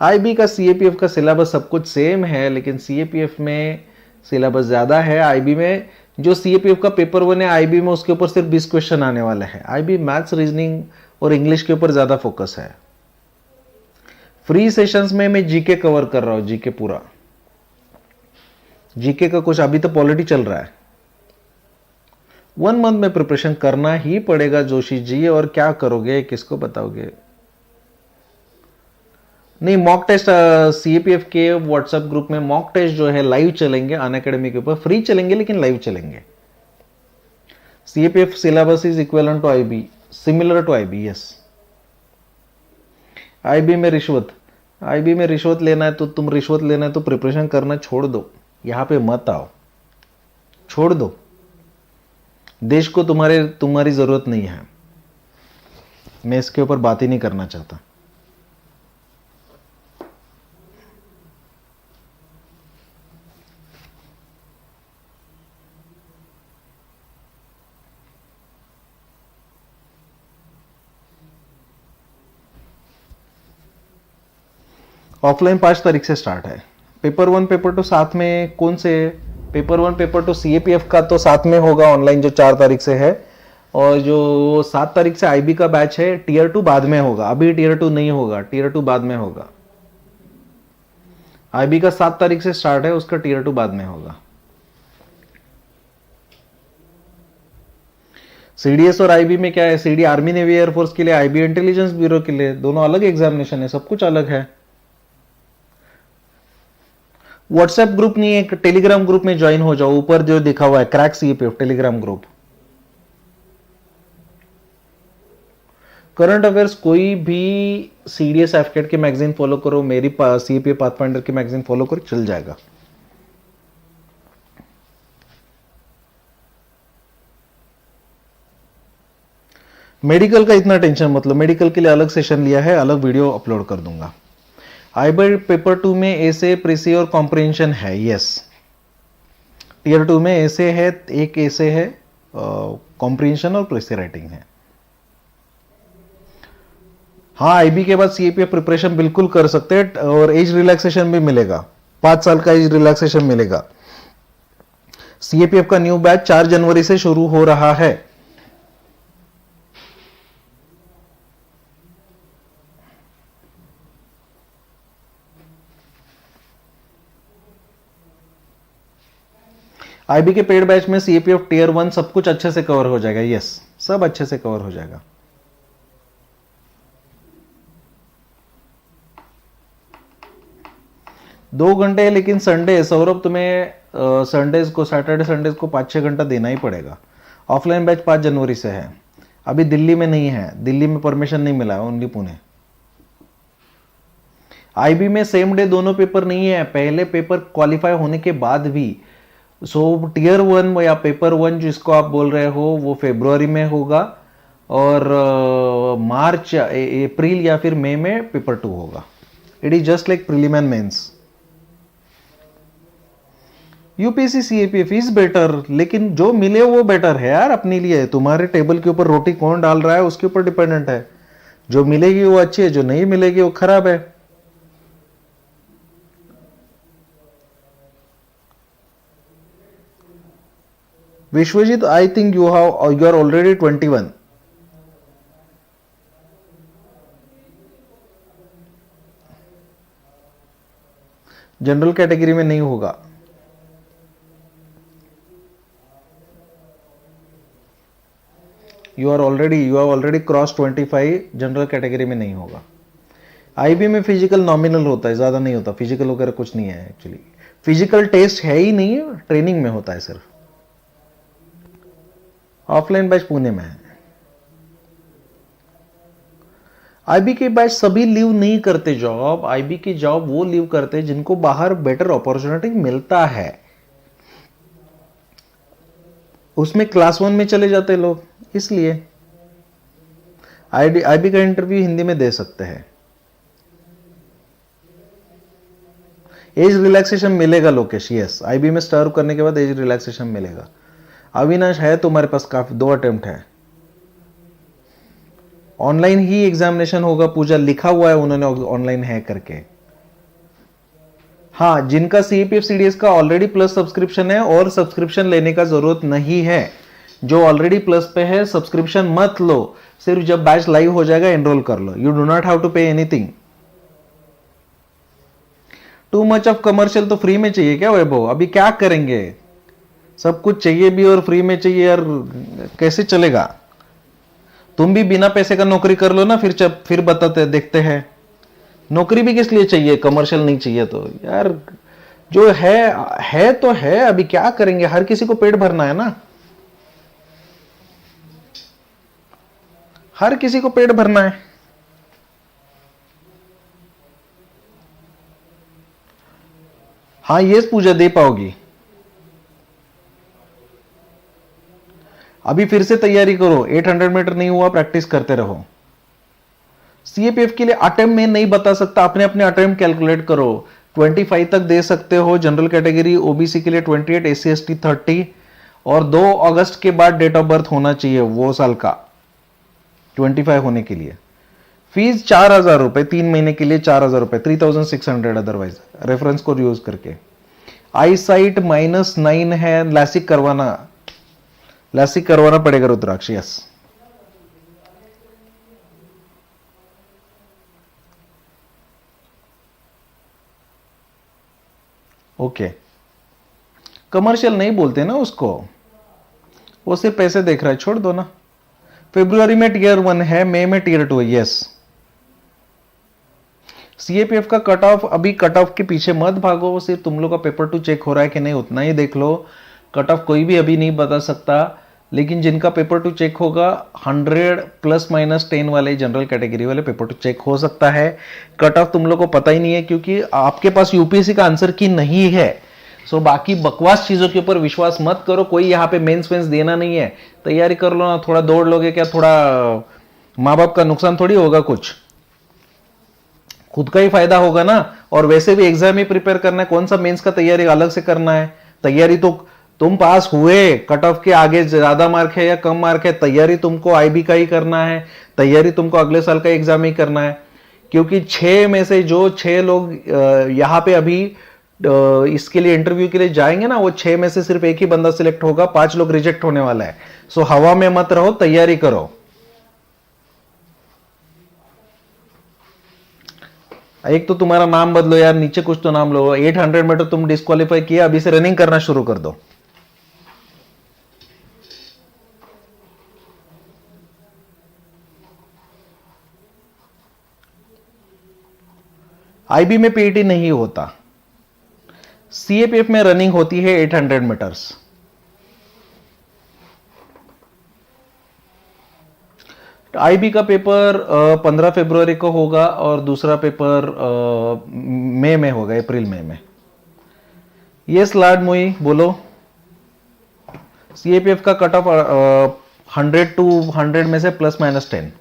आईबी का सीएपीएफ का सिलेबस सब कुछ सेम है, लेकिन सीएपीएफ में सिलेबस ज्यादा है। आईबी में जो सीएपीएफ का पेपर 1 है आईबी में, उसके ऊपर सिर्फ 20 क्वेश्चन आने वाले हैं। आईबी मैथ्स, रीजनिंग और इंग्लिश के ऊपर ज्यादा फोकस है। फ्री सेशंस में मैं जीके कवर कर रहा हूं, जीके पूरा। जीके का कुछ अभी तो पॉलिटी चल रहा है। 1 मंथ में प्रिपरेशन करना ही पड़ेगा जोशी जी, और क्या करोगे, किसको बताओगे? नहीं, मॉक टेस्ट सीएपीएफ के व्हाट्सएप ग्रुप में मॉक टेस्ट जो है लाइव चलेंगे, अनअकैडमी के ऊपर फ्री चलेंगे लेकिन लाइव चलेंगे। CAPF syllabus is equivalent to IB, similar to IB, yes. IB में रिश्वत लेना है तो तुम रिश्वत लेना है तो प्रिपरेशन करना छोड़ दो, यहां पे मत आओ, छोड़ दो। देश को तुम्हारी जरूरत नहीं है। मैं इसके ऊपर बात ही नहीं करना चाहता। ऑफलाइन 5 तारीख से स्टार्ट है। पेपर 1 पेपर 2 साथ में कौन से? पेपर 1 पेपर 2 सीएपीएफ का तो साथ में होगा ऑनलाइन, जो 4 तारीख से है, और जो 7 तारीख से आईबी का बैच है, टीयर 2 बाद में होगा। अभी टीयर 2 नहीं होगा, टीयर 2 बाद में होगा। आईबी का 7 तारीख से स्टार्ट है, उसका टीयर 2 बाद में होगा। सीडीएस और आईबी में क्या है? सीडी आर्मी नेवी एयरफोर्स के लिए, आईबी इंटेलिजेंस ब्यूरो के लिए, दोनों अलग एग्जामिनेशन है, सब कुछ अलग है। व्हाट्सएप ग्रुप नहीं है, टेलीग्राम ग्रुप में ज्वाइन हो जाओ, ऊपर जो दिखा हुआ है crack CAPF Telegram group. Current affairs कोई भी सीडीएस एफकेट के मैगजीन फॉलो करो, मेरी सीएपीएफ पाथफाइंडर की मैगजीन फॉलो करो, चल जाएगा। मेडिकल का इतना टेंशन मतलब, मेडिकल के लिए अलग सेशन लिया है, अलग वीडियो अपलोड कर दूंगा। आईबी पेपर 2 में एसे, प्रेसी और कॉम्प्रिहेंशन है, यस। टीयर 2 में एसे है, एक एसे है, कॉम्प्रिहेंशन और प्रेसी राइटिंग है। हाँ, आईबी के बाद सीएपीएफ प्रिपरेशन बिल्कुल कर सकते हैं, और एज रिलैक्सेशन भी मिलेगा, 5 साल का एज रिलैक्सेशन मिलेगा। सीएपीएफ का न्यू बैच 4 जनवरी से शुरू हो रहा है। आईबी के पेड बैच में सीएपीएफ टीयर 1 सब कुछ अच्छे से कवर हो जाएगा, यस, सब अच्छे से कवर हो जाएगा। दो घंटे है, लेकिन संडे सौरभ तुम्हें संडेज को, सैटरडे संडेज को 5-6 घंटा देना ही पड़ेगा। ऑफलाइन बैच 5 जनवरी से है, अभी दिल्ली में नहीं है, दिल्ली में परमिशन नहीं मिला है, ओनली पुणे। आईबी में सेम डे दोनों पेपर नहीं है, पहले पेपर क्वालिफाई होने के बाद भी। सो टीयर 1 या पेपर 1 जिसको आप बोल रहे हो वो फरवरी में होगा, और मार्च, अप्रैल या फिर मई में पेपर 2 होगा। It is just like prelim and mains. UPSC CAPF is better, लेकिन जो मिले वो बेटर है यार अपने लिए। तुम्हारे टेबल के ऊपर रोटी कौन डाल रहा है उसके ऊपर डिपेंडेंट है। जो मिलेगी वो अच्छी है, जो नहीं मिलेगी वो खराब है। Vishwajeet, I think you are already 21। General category में नहीं होगा। You are already cross 25, general category में नहीं होगा। आईबी में फिजिकल नॉमिनल होता है, ज्यादा नहीं होता, फिजिकल वगैरह कुछ नहीं है एक्चुअली। फिजिकल टेस्ट है ही नहीं, ट्रेनिंग में होता है सिर्फ। ऑफलाइन बैच पुणे में है। आईबी के बैच सभी लीव नहीं करते जॉब, आईबी की जॉब वो लीव करते जिनको बाहर बेटर अपॉर्चुनिटी मिलता है, उसमें क्लास 1 में चले जाते लोग, इसलिए आईबी का इंटरव्यू हिंदी में दे सकते हैं। एज रिलैक्सेशन मिलेगा लोकेश, यस, आईबी में सर्व करने के बाद एज रिलैक्सेशन मिलेगा। अविनाश, है तुम्हारे पास काफी 2 अटेम्प्ट है। ऑनलाइन ही एग्जामिनेशन होगा, पूजा लिखा हुआ है उन्होंने ऑनलाइन है करके। हाँ, जिनका सीएपीएफ सीडीएस का ऑलरेडी प्लस सब्सक्रिप्शन है और सब्सक्रिप्शन लेने का जरूरत नहीं है, जो ऑलरेडी प्लस पे है सब्सक्रिप्शन मत लो, सिर्फ जब बैच लाइव हो जाएगा एनरोल कर लो। You do not have to pay anything. Too much of commercial तो फ्री में चाहिए क्या वैभव? अभी क्या करेंगे? सब कुछ चाहिए भी और फ्री में चाहिए यार, कैसे चलेगा? तुम भी बिना पैसे का नौकरी कर लो ना, फिर बताते देखते हैं। नौकरी भी किस लिए चाहिए, कमर्शियल नहीं चाहिए तो यार, जो है तो है, अभी क्या करेंगे, हर किसी को पेट भरना है ना, हर किसी को पेट भरना है। हाँ, ये पूजा दे पाओगी? अभी फिर से तैयारी करो, 800 मीटर नहीं हुआ, प्रैक्टिस करते रहो। सीएपीएफ के लिए अटेम्प्ट में नहीं बता सकता, अपने अपने अटेम्प्ट कैलकुलेट करो। 25 तक दे सकते हो जनरल कैटेगरी, ओबीसी के लिए 28, एससी एसटी 30, और 2 अगस्त के बाद डेट ऑफ बर्थ होना चाहिए वो साल का 25 होने के लिए। फीस 4,000 रुपए 3 महीने के लिए, 4,000 रुपए, 3,600 अदरवाइज, रेफरेंस कोड यूज करके। आई साइट -9 है, लैसिक करवाना पड़ेगा रुद्राक्ष, यस। ओके, कमर्शियल नहीं बोलते ना उसको, वो सिर्फ पैसे देख रहा है, छोड़ दो ना। फरवरी में टीयर 1 है, मई में टीयर 2 है, यस। सीएपीएफ का कट ऑफ, अभी कट ऑफ के पीछे मत भागो, सिर्फ तुम लोग का पेपर 2 चेक हो रहा है कि नहीं उतना ही देख लो। कट ऑफ कोई भी अभी नहीं बता सकता, लेकिन जिनका पेपर 2 चेक होगा 100 ±10 वाले जनरल कैटेगरी वाले पेपर 2 चेक हो सकता है। कट ऑफ तुम लोग को पता ही नहीं है, क्योंकि आपके पास यूपीएससी का आंसर की नहीं है। सो बाकी बकवास चीजों के ऊपर विश्वास मत करो, कोई यहाँ पे मेंस वेंस देना नहीं है, तैयारी कर लो ना, थोड़ा दौड़ लोगे क्या, थोड़ा माँ बाप का नुकसान थोड़ी होगा, कुछ खुद का ही फायदा होगा ना। और वैसे भी एग्जाम ही प्रिपेयर करना है, कौन सा मेंस का तैयारी अलग से करना है। तैयारी तो तुम पास हुए, कट ऑफ के आगे ज्यादा मार्क है या कम मार्क है, तैयारी तुमको आईबी का ही करना है, तैयारी तुमको अगले साल का एग्जाम ही करना है। क्योंकि 6 में से जो 6 लोग यहाँ पे अभी इसके लिए इंटरव्यू के लिए जाएंगे ना, वो 6 में से सिर्फ एक ही बंदा सिलेक्ट होगा, 5 लोग रिजेक्ट होने वाला है। सो हवा में मत रहो, तैयारी करो। एक तो तुम्हारा नाम बदलो यार, नीचे कुछ तो नाम लो। 800 मीटर तुम डिस्क्वालीफाई किया, अभी से रनिंग करना शुरू कर दो। आईबी में पीईटी नहीं होता, सीएपीएफ में रनिंग होती है 800 मीटर्स। आईबी का पेपर 15 फरवरी को होगा और दूसरा पेपर मई में होगा, अप्रैल मई में। ये स्लाड मुई बोलो। सीएपीएफ का कट ऑफ 100 to 100 में से ±10।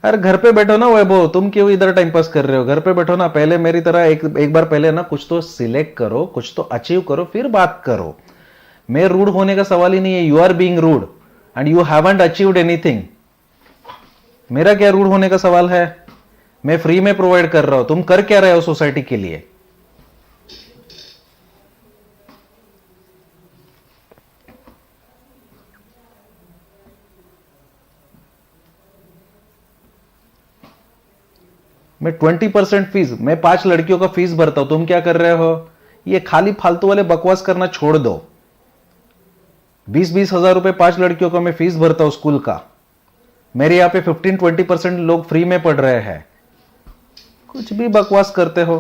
अरे घर पे बैठो ना वैभव, तुम क्यों इधर टाइम पास कर रहे हो? घर पे बैठो ना, पहले मेरी तरह एक बार पहले ना कुछ तो सिलेक्ट करो, कुछ तो अचीव करो, फिर बात करो। मैं रूड होने का सवाल ही नहीं है, you are being rude and you haven't achieved anything. मेरा क्या रूड होने का सवाल है? मैं फ्री में प्रोवाइड कर रहा हूं, तुम कर क्या रहे हो सोसाइटी के लिए? मैं 20% फीस, मैं 5 लड़कियों का फीस भरता हूं, तुम क्या कर रहे हो? ये खाली फालतू वाले बकवास करना छोड़ दो। 20-20 हजार रुपए 5 लड़कियों का मैं फीस भरता हूं स्कूल का। मेरे यहां पे 15-20% लोग फ्री में पढ़ रहे हैं। कुछ भी बकवास करते हो।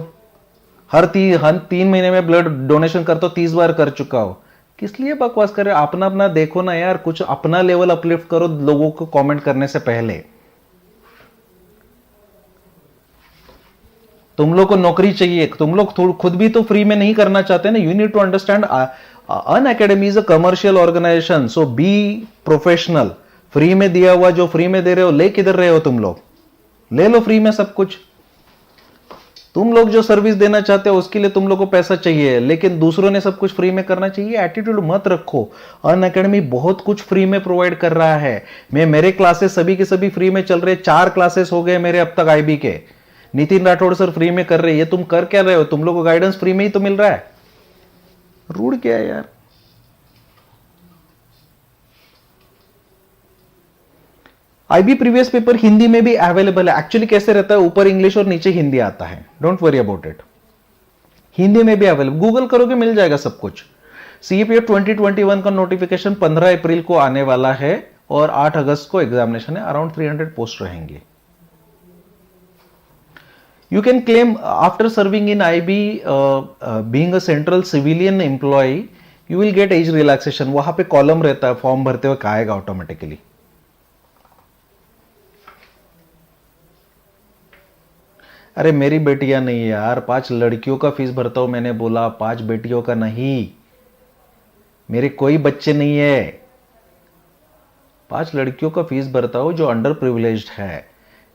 हर 3 महीने में ब्लड डोनेशन करता हूं, 30 बार कर चुका हो। किस लिए बकवास कर रहे हो? अपना अपना देखो ना यार, कुछ अपना लेवल अपलिफ्ट करो लोगों को कमेंट करने से पहले। तुम लोग को नौकरी चाहिए, तुम लोग खुद भी तो फ्री में नहीं करना चाहते ना। You need to understand, Unacademy is a commercial organization, so be professional. Free में दिया हुआ जो फ्री में दे रहे हो, ले किधर रहे हो तुम लोग? ले लो फ्री में सब कुछ। तुम लोग जो सर्विस देना चाहते हो उसके लिए तुम लोग को पैसा चाहिए, लेकिन दूसरों ने सब कुछ फ्री में करना चाहिए, एटीट्यूड मत रखो। अन अकेडमी बहुत कुछ फ्री में प्रोवाइड कर रहा है। मेरे क्लासेस सभी के सभी फ्री में चल रहे, 4 क्लासेस हो गए मेरे अब तक आईबी के। नितिन राठौड़ सर फ्री में कर रहे हैं, ये तुम कर क्या रहे हो? तुम लोग को गाइडेंस फ्री में ही तो मिल रहा है। रूड क्या है यार? IB प्रीवियस पेपर हिंदी में भी अवेलेबल है। एक्चुअली कैसे रहता है, ऊपर इंग्लिश और नीचे हिंदी आता है, don't worry about it. Hindi में भी अवेलेबल, गूगल करोगे मिल जाएगा सब कुछ। CAPF 2021 का नोटिफिकेशन 15 अप्रैल को आने वाला है और 8 अगस्त को एग्जामिनेशन है। अराउंड 300 पोस्ट रहेंगे। You can claim after serving in IB, being a central civilian employee, you will get age relaxation। वहां पे कॉलम रहता है, फॉर्म भरते हुए आएगा ऑटोमेटिकली। अरे मेरी बेटियां नहीं है यार, 5 लड़कियों का फीस भरता हूं, मैंने बोला 5 बेटियों का नहीं, मेरे कोई बच्चे नहीं है, 5 लड़कियों का फीस भरता हूं जो अंडर प्रिविलेज्ड है।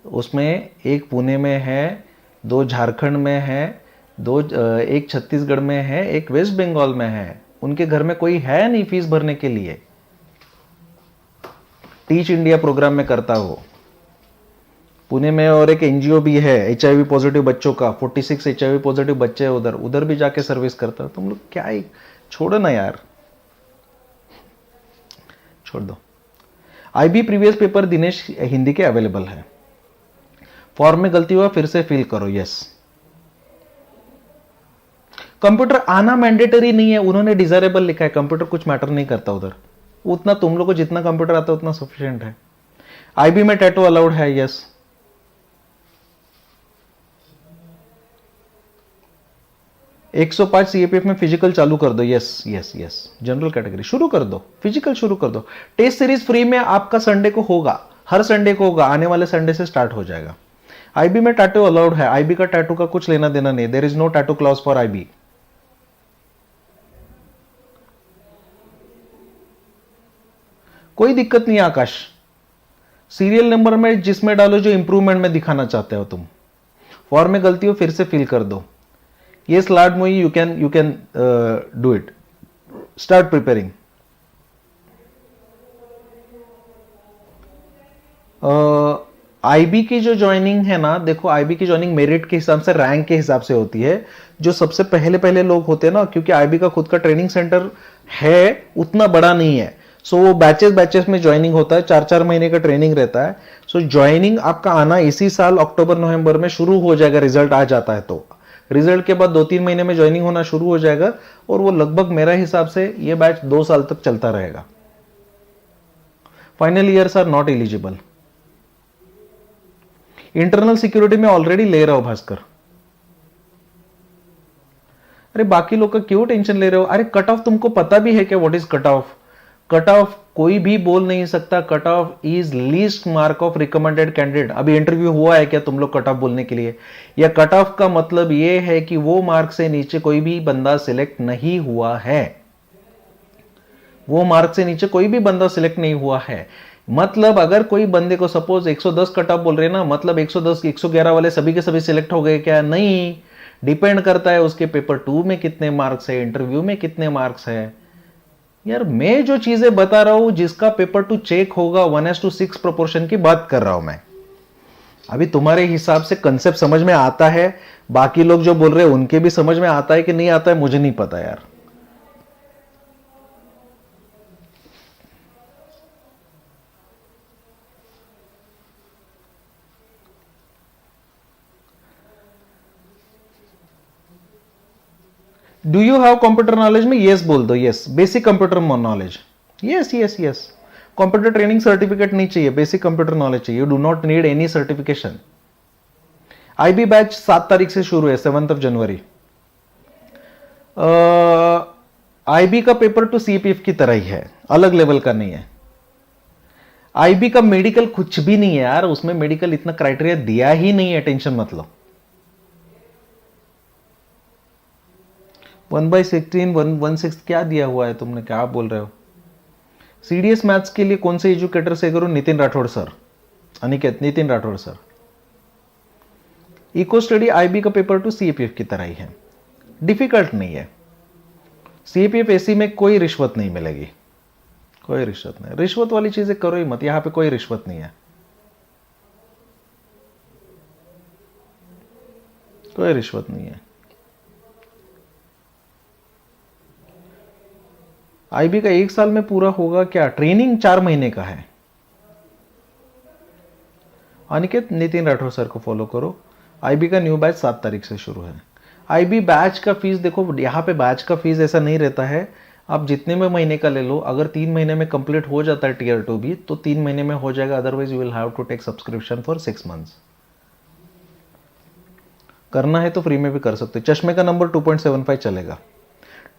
उसमें एक पुणे में है, 2 झारखंड में है, एक छत्तीसगढ़ में है, एक वेस्ट बंगाल में है। उनके घर में कोई है नहीं फीस भरने के लिए। टीच इंडिया प्रोग्राम में करता हो पुणे में, और एक NGO भी है HIV पॉजिटिव बच्चों का, 46 HIV पॉजिटिव बच्चे हैं उधर, उधर भी जाके सर्विस करता है। तुम लोग क्या ही, छोड़ो ना यार, छोड़ दो। IB previous paper Dinesh Hindi के अवेलेबल है। फॉर्म में गलती हुआ फिर से फिल करो, यस। कंप्यूटर आना मैंडेटरी नहीं है, उन्होंने डिजायरेबल लिखा है, कंप्यूटर कुछ मैटर नहीं करता उधर। उतना तुम लोग को जितना कंप्यूटर आता है उतना सफिशिएंट है। IB में टैटू अलाउड है, यस। एक 105 CAPF में फिजिकल चालू कर दो, yes yes yes. General category शुरू कर दो, फिजिकल शुरू कर दो। टेस्ट सीरीज फ्री में आपका संडे को होगा, हर संडे को होगा, आने वाले संडे से स्टार्ट हो जाएगा। IB में टैटू अलाउड है। IB का टैटू का कुछ लेना देना नहीं, there is no tattoo clause for IB। कोई दिक्कत नहीं आकाश, सीरियल नंबर में जिसमें डालो जो इंप्रूवमेंट में दिखाना चाहते हो तुम। फॉर्म में गलती हो फिर से फिल कर दो। Yes, Lord Moyi, you can do it. Start preparing. IB की जो ज्वाइनिंग है ना, देखो IB की ज्वाइनिंग मेरिट के हिसाब से, रैंक के हिसाब से होती है। जो सबसे पहले लोग होते हैं ना, क्योंकि IB का खुद का ट्रेनिंग सेंटर है, उतना बड़ा नहीं है, सो वो बैचेस में ज्वाइनिंग होता है, 4 महीने का ट्रेनिंग रहता है। सो ज्वाइनिंग आपका आना इसी साल अक्टूबर नवंबर में शुरू हो जाएगा, रिजल्ट आ जाता है तो। रिजल्ट के बाद 2-3 महीने में ज्वाइनिंग होना शुरू हो जाएगा, और वो लगभग मेरा हिसाब से ये बैच 2 साल तक चलता रहेगा। Final years are not eligible. Internal security में ऑलरेडी ले रहा हो भास्कर। अरे बाकी लोग का क्यों टेंशन ले रहे हो? अरे कट ऑफ तुमको पता भी है क्या? What is cut off? Cut off कोई भी बोल नहीं सकता। Cut off is least mark of recommended candidate. अभी इंटरव्यू हुआ है क्या तुम लोग कट ऑफ बोलने के लिए? या कट ऑफ का मतलब यह है कि वो मार्क से नीचे कोई भी बंदा सिलेक्ट नहीं हुआ है। वो मार्क से नीचे कोई भी बंदा सिलेक्ट नहीं हुआ है। मतलब अगर कोई बंदे को सपोज 110 कट ऑफ बोल रहे हैं ना, मतलब 110 111 वाले सभी के सभी सिलेक्ट हो गए क्या? नहीं, डिपेंड करता है उसके पेपर 2 में कितने मार्क्स है, इंटरव्यू में कितने मार्क्स है। यार मैं जो चीजें बता रहा हूं, जिसका पेपर 2 चेक होगा, 1:6 प्रोपोर्शन की बात कर रहा हूं मैं। अभी तुम्हारे हिसाब से कंसेप्ट समझ में आता है, बाकी लोग जो बोल रहे हैं उनके भी समझ में आता है कि नहीं आता है, मुझे नहीं पता यार। Do you have computer knowledge में यस बोल दो, yes. Basic computer knowledge, yes yes yes. Computer training certificate नहीं चाहिए, बेसिक कंप्यूटर नॉलेज चाहिए। You do not need any certification. IB batch 7 तारीख से शुरू है, 7 जनवरी। IB का पेपर टू CAPF की तरह ही है, अलग लेवल का नहीं है। IB का मेडिकल कुछ भी नहीं है यार, उसमें मेडिकल इतना क्राइटेरिया दिया ही नहीं है, टेंशन मत लो। 1/16 1/6 क्या दिया हुआ है तुमने, क्या बोल रहे हो? CDS मैथ्स के लिए कौन से एजुकेटर से करो? Nitin Rathore sir, Aniket, Nitin Rathore sir. Eco study IB का पेपर टू CAPF की तरह ही है, डिफिकल्ट नहीं है। CAPF AC में कोई रिश्वत नहीं मिलेगी, कोई रिश्वत नहीं। रिश्वत वाली चीजें करो ही मत, यहां पे कोई रिश्वत नहीं है, कोई रिश्वत नहीं है। IB का 1 साल में पूरा होगा क्या? ट्रेनिंग 4 महीने का है। अनिकेत नितिन राठौर सर को फॉलो करो। आईबी का न्यू बैच 7 तारीख से शुरू है। आईबी बैच का फीस देखो, यहाँ पे बैच का फीस ऐसा नहीं रहता है, आप जितने में महीने का ले लो, अगर 3 महीने में कंप्लीट हो जाता है टीयर 2 भी तो 3 महीने में हो जाएगा, otherwise you will have to take subscription for 6 months. करना है तो फ्री में भी कर सकते हो। चश्मे का नंबर 2.75 चलेगा।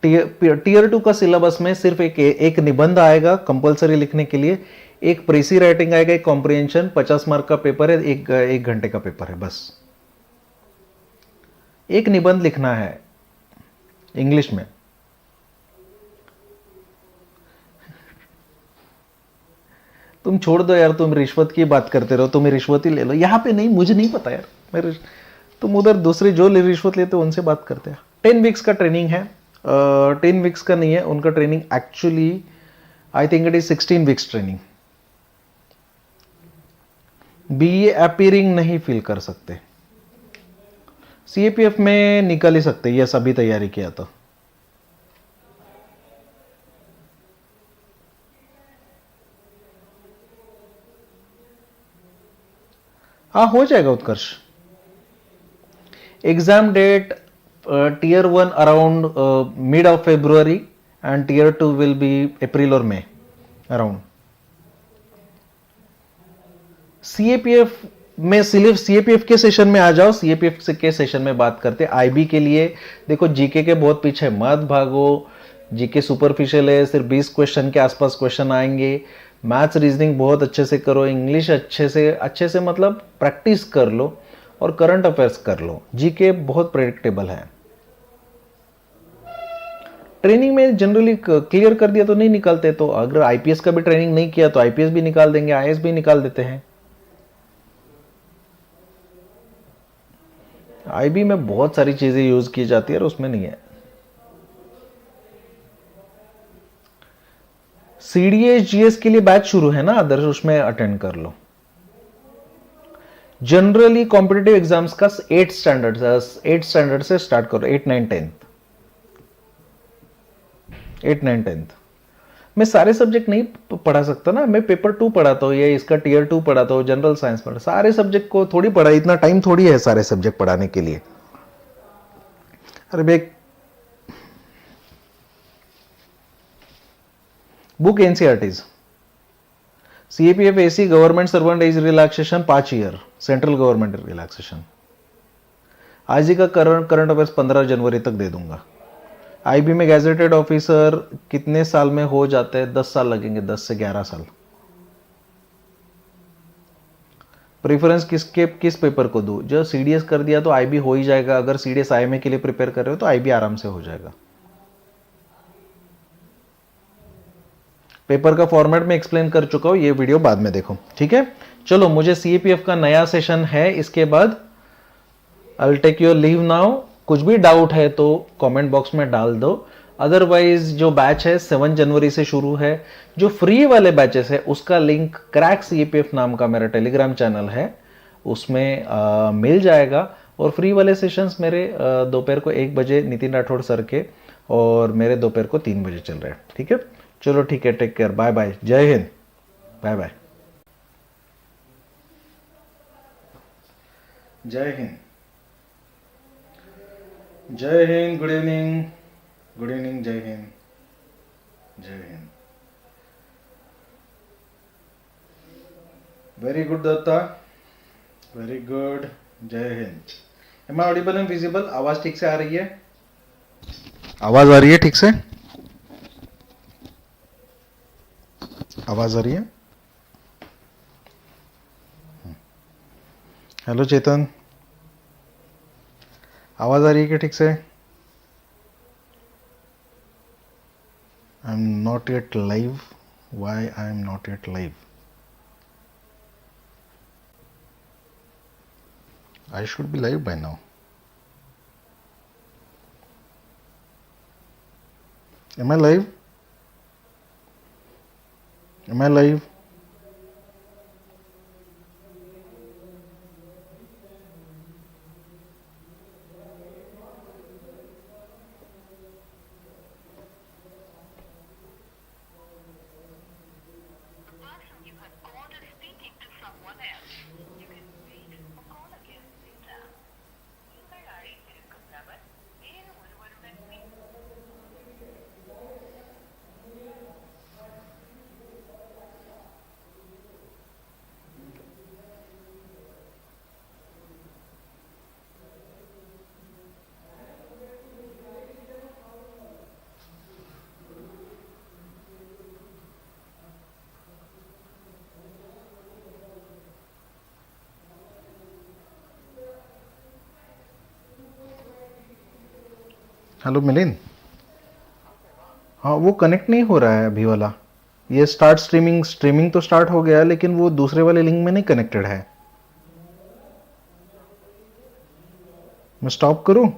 टीयर 2 का सिलेबस में सिर्फ एक निबंध आएगा कंपलसरी लिखने के लिए, एक प्रेसी राइटिंग आएगा, एक कॉम्प्रिहेंशन, 50 मार्क का पेपर है, एक घंटे का पेपर है, बस एक निबंध लिखना है इंग्लिश में। तुम छोड़ दो यार, तुम रिश्वत की बात करते रहो, तुम्हें रिश्वत ही ले लो। यहाँ पे नहीं, मुझे नहीं पता यार, तुम उधर दूसरे जो रिश्वत लेते हो उनसे बात करते हैं। 10 वीक्स का ट्रेनिंग है। 10 वीक्स का नहीं है उनका training, actually I think it is 16 weeks training. BA appearing नहीं फील कर सकते, सीएपीएफ में निकल ही सकते, ये सभी तैयारी किया तो। हाँ हो जाएगा Utkarsh. Exam date tier 1 around mid of February and tier 2 will be April और मई अराउंड। सीएपीएफ में सिर्फ सीएपीएफ के सेशन में आ जाओ, सीएपीएफ के सेशन में बात करते। आईबी के लिए देखो, जीके के बहुत पीछे मत भागो, जीके सुपरफिशियल है, सिर्फ 20 क्वेश्चन के आसपास क्वेश्चन आएंगे। मैथ्स रीजनिंग बहुत अच्छे से करो, इंग्लिश अच्छे से मतलब प्रैक्टिस कर लो, और करंट अफेयर्स कर लो। जीके बहुत प्रेडिक्टेबल है। ट्रेनिंग में जनरली क्लियर कर दिया तो नहीं निकालते, तो अगर आईपीएस का भी ट्रेनिंग नहीं किया तो आईपीएस भी निकाल देंगे, आईएएस भी निकाल देते हैं। आईबी में बहुत सारी चीजें यूज की जाती है और उसमें नहीं है। सीडीएस जीएस के लिए बैच शुरू है ना आदर्श, उसमें अटेंड कर लो। जनरली कॉम्पिटिटिव एग्जाम्स का 8 स्टैंडर्ड से स्टार्ट करो, 8 9 10th। 8 9 10th मैं सारे सब्जेक्ट नहीं पढ़ा सकता ना, मैं पेपर 2 पढ़ाता हूँ, या इसका टीयर 2 पढ़ाता हूँ, जनरल साइंस पढ़ा, सारे सब्जेक्ट को थोड़ी पढ़ा, इतना टाइम थोड़ी है सारे सब्जेक्ट पढ़ाने के लिए। अरे भाई, book NCERTs, CAPF AC government servant age relaxation 5 year, central government relaxation. IG का करंट अफेयर्स 15 जनवरी तक दे दूंगा। आईबी में गैजेटेड ऑफिसर कितने साल में हो जाते हैं? 10 साल लगेंगे, 10 से 11 साल। प्रेफरेंस किस पेपर को दूं? जो सीडीएस कर दिया तो आईबी हो ही जाएगा, अगर सीडीएस आईएमए के लिए प्रिपेयर कर रहे हो तो आईबी आराम से हो जाएगा। पेपर का फॉर्मेट में एक्सप्लेन कर चुका हूं, ये वीडियो बाद में देखो, ठीक है। चलो, मुझे सीएपीएफ का नया सेशन है, इसके बाद I will take your leave now. कुछ भी डाउट है तो कमेंट बॉक्स में डाल दो, अदरवाइज जो बैच है 7 जनवरी से शुरू है। जो फ्री वाले बैचेस है उसका लिंक क्रैक सीएपीएफ नाम का मेरा टेलीग्राम चैनल है, उसमें मिल जाएगा। और फ्री वाले सेशंस मेरे दोपहर को 1 बजे नितिन राठौड़ सर के, और मेरे दोपहर को 3 बजे चल रहे हैं, ठीक है। चलो ठीक है, टेक केयर, बाय बाय, जय हिंद, बाय बाय, जय हिंद, जय हिंद, गुड इवनिंग, गुड इवनिंग, जय हिंद, जय हिंद। Very good Datta, very good, जय हिंद। Am I audible and visible? आवाज ठीक से आ रही है? आवाज आ रही है ठीक से? आवाज आ रही है? हेलो चेतन, आवाज आ रही है क्या ठीक से? I am not yet live, why I am not yet live? I should be live by now. Am I live? Am I live? The person you have called is speaking to someone else. You can hello Milind. हाँ वो कनेक्ट नहीं हो रहा है अभी वाला। ये स्टार्ट स्ट्रीमिंग स्ट्रीमिंग तो स्टार्ट हो गया है, लेकिन वो दूसरे वाले लिंक में नहीं कनेक्टेड है। मैं स्टॉप करूँ?